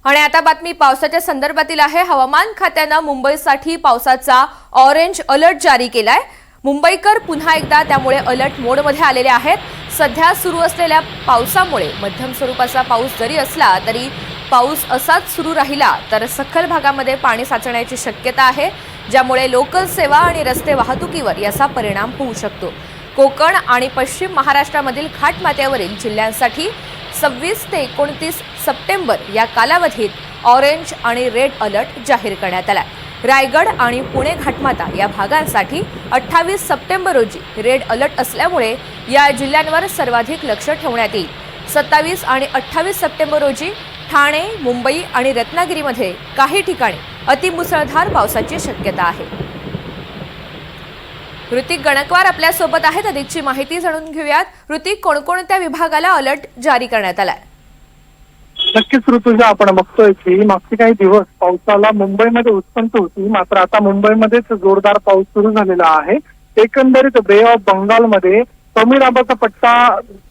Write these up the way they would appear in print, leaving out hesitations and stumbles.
आणि आता बातमी पावसाच्या संदर्भातील आहे। हवामान खात्याने मुंबईसाठी पावसाचा ऑरेंज अलर्ट जारी केलाय। मुंबईकर पुन्हा एकदा त्यामुळे अलर्ट मोडमध्ये आलेले आहेत। सध्या सुरू असलेल्या पावसामुळे मध्यम स्वरूपाचा पाऊस जरी असला तरी पाऊस असाच सुरू राहिला तर सखल भागामध्ये पाणी साचण्याची शक्यता आहे, ज्यामुळे लोकल सेवा आणि रस्ते वाहतुकीवर याचा परिणाम होऊ शकतो। कोकण आणि पश्चिम महाराष्ट्रामधील घाटमाथ्यावरील जिल्ह्यांसाठी 26 ते 29 सप्टेंबर या कालावधीत ऑरेंज आणि रेड अलर्ट जाहीर करण्यात आला। रायगड आणि पुणे घाटमाथा या भागांसाठी 28 सप्टेंबर रोजी रेड अलर्ट असल्यामुळे या जिल्ह्यांवर सर्वाधिक लक्ष ठेवण्यात येईल। 27 आणि 28 सप्टेंबर रोजी ठाणे, मुंबई आणि रत्नागिरीमध्ये काही ठिकाणी अतिमुसळधार पावसाची शक्यता आहे। ऋतिक गणकवार आपल्या सोबत आहेत। अधिकची माहिती जाणून घेऊयात। ऋतिक, कोणकोणत्या विभागाला अलर्ट जारी करण्यात आलाय? नक्कीच ऋतुजा, आपण बघतोय की मागचे काही दिवस पावसाला मुंबईमध्ये उत्पन्न होती, मात्र आता मुंबईमध्येच जोरदार पाऊस सुरू झालेला आहे। एकंदरीत बे ऑफ बंगालमध्ये कमी दाबाचा पट्टा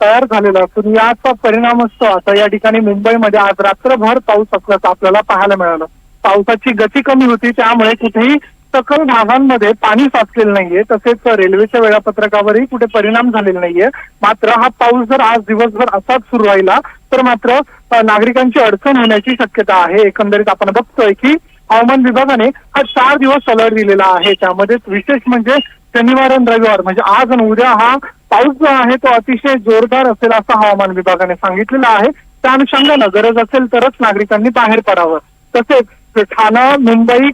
तयार झालेला असून याचा परिणाम असतो आता या ठिकाणी मुंबईमध्ये आज रात्रभर पाऊस असल्याचं आपल्याला पाहायला मिळालं। पावसाची गती कमी होती, त्यामुळे कुठेही सखल भागांमध्ये पाणी साचलेलं नाहीये, तसेच रेल्वेच्या वेळापत्रकावरही कुठे परिणाम झालेला नाहीये। मात्र हा पाऊस जर आज दिवसभर असाच सुरू राहिला तर मात्र नागरिकांची अडचण होण्याची शक्यता आहे। एकंदरीत आपण बघतोय की हवामान विभागाने हा 4 दिवस अलर्ट दिलेला आहे। त्यामध्ये विशेष म्हणजे शनिवार आणि रविवार म्हणजे आज आणि उद्या हा पाऊस जो आहे तो अतिशय जोरदार असेल असं हवामान विभागाने सांगितलेलं आहे। त्या अनुषंगाने गरज असेल तरच नागरिकांनी बाहेर पडावं। तसेच ठाणे, मुंबई,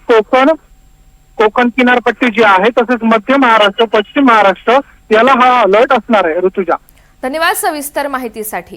कोकण किनारपट्टी जी आहे तसेच मध्य महाराष्ट्र, पश्चिम महाराष्ट्र याला हा अलर्ट असणार आहे। ऋतुजा, धन्यवाद सविस्तर माहितीसाठी।